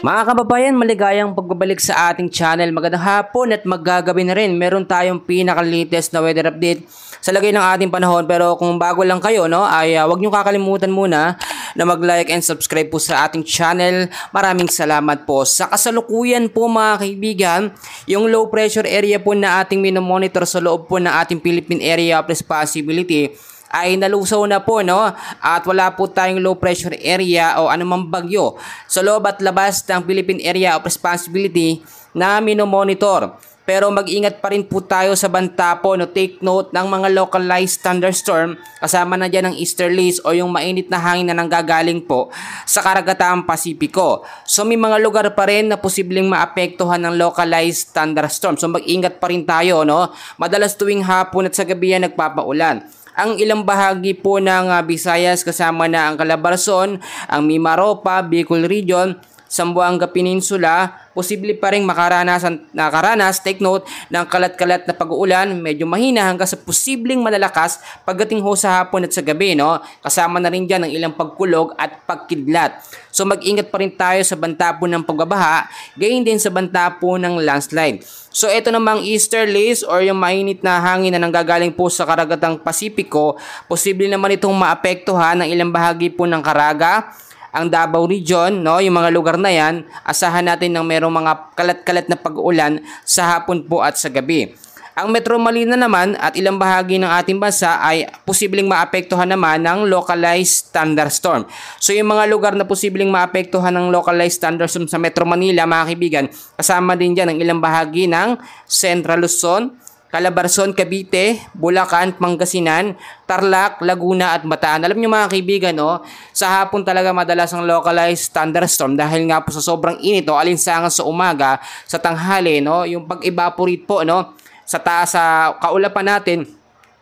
Mga kababayan, maligayang pagbabalik sa ating channel. Magandang hapon at maggagabi na rin. Meron tayong pinaka-latest na weather update sa lagay ng ating panahon. Pero kung bago lang kayo, huwag nyo kakalimutan muna na mag-like and subscribe po sa ating channel. Maraming salamat po. Sa kasalukuyan po mga kaibigan, yung low pressure area po na ating minomonitor sa loob po ng ating Philippine Area of Responsibility ay nalusaw na po, at wala po tayong low pressure area o anumang bagyo sa loob at labas ng Philippine Area of Responsibility na minomonitor. Pero mag-ingat pa rin po tayo sa banta po, take note ng mga localized thunderstorm kasama na dyan ng easterlies o yung mainit na hangin na nanggagaling po sa karagatang Pasipiko. So may mga lugar pa rin na posibleng maapektuhan ng localized thunderstorm. So mag-ingat pa rin tayo, Madalas tuwing hapon at sa gabi yan nagpapaulan. Ang ilang bahagi po ng Visayas kasama na ang Calabarzon, ang Mimaropa, Bicol Region, Zamboanga Peninsula, posible pa rin makaranas, take note, ng kalat-kalat na pag-uulan, medyo mahina hanggang sa posibleng malalakas pagdating ho sa hapon at sa gabi, Kasama na rin dyan ang ilang pagkulog at pagkidlat. So mag-ingat pa rin tayo sa banta po ng pagbabaha, gayon din sa banta po ng landslide. So ito namang easterlies or yung mainit na hangin na nanggagaling po sa karagatang Pasipiko, posible naman itong maapektuhan ng ilang bahagi po ng Caraga, ang Davao Region, yung mga lugar na yan, asahan natin ng merong mga kalat-kalat na pag-uulan sa hapon po at sa gabi. Ang Metro Manila naman at ilang bahagi ng ating bansa ay posibleng maapektuhan naman ng localized thunderstorm. So yung mga lugar na posibleng maapektuhan ng localized thunderstorm sa Metro Manila, mga kaibigan, kasama din dyan ang ilang bahagi ng Central Luzon, Calabarzon, Cavite, Bulacan, Pangasinan, Tarlac, Laguna at Bataan. Alam niyo mga kaibigan, sa hapon talaga madalas ang localized thunderstorm dahil nga po sa sobrang init o alinsangan sa umaga, sa tanghali, yung pag-evaporate po, sa taas sa kaulapan natin.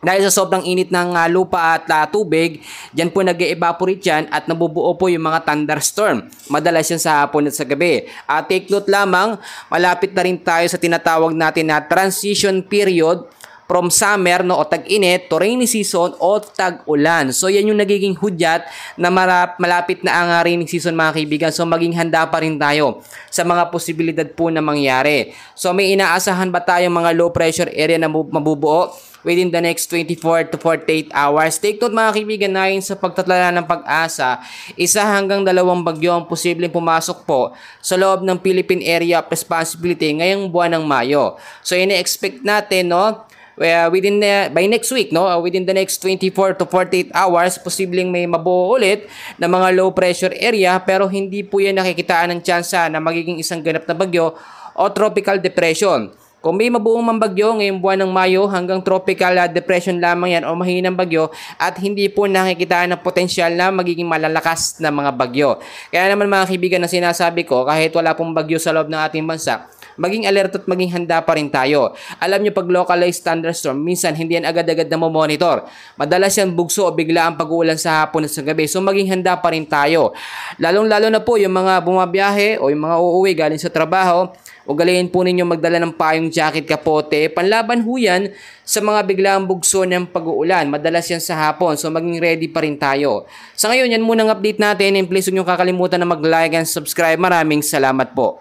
Dahil sa sobrang init ng lupa at tubig, dyan po nag-evaporate yan at nabubuo po yung mga thunderstorm. Madalas yan sa hapon at sa gabi. Take note lamang, malapit na rin tayo sa tinatawag natin na transition period from summer o tag-init to rainy season o tag-ulan. So yan yung nagiging hudyat na malapit na ang rainy season mga kaibigan. So maging handa pa rin tayo sa mga posibilidad po na mangyari. So may inaasahan ba tayong mga low pressure area na mabubuo within the next 24 to 48 hours. Take note mga kaibigan, ayon sa pagtatala ng Pag-asa, 1 hanggang 2 bagyo ang posibleng pumasok po sa loob ng Philippine Area of Responsibility ngayong buwan ng Mayo. So ine-expect natin, by next week, within the next 24 to 48 hours, posibleng may mabuo ulit na mga low pressure area, pero hindi po yan nakikitaan ng tsansa na magiging isang ganap na bagyo o tropical depression. Kung may mabuong mambagyo ngayong buwan ng Mayo, hanggang tropical depression lamang yan o mahinang bagyo at hindi po nakikita ng potensyal na magiging malalakas na mga bagyo. Kaya naman mga kaibigan na sinasabi ko, kahit wala pong bagyo sa loob ng ating bansa, maging alerto at maging handa pa rin tayo. Alam nyo, pag localized thunderstorm, minsan hindi yan agad-agad na monitor. Madalas yan bugso o bigla ang pag-uulan sa hapon at sa gabi. So maging handa pa rin tayo. Lalong-lalo na po yung mga bumabiyahe o yung mga uuwi galing sa trabaho, ugaliin po ninyo magdala ng payong jacket, kapote, panlaban ho yan sa mga biglaang bugso ng pag-uulan. Madalas yan sa hapon, so maging ready pa rin tayo. Sa ngayon, yan muna ang update natin, and please huwag nyo kakalimutan na mag-like and subscribe. Maraming salamat po.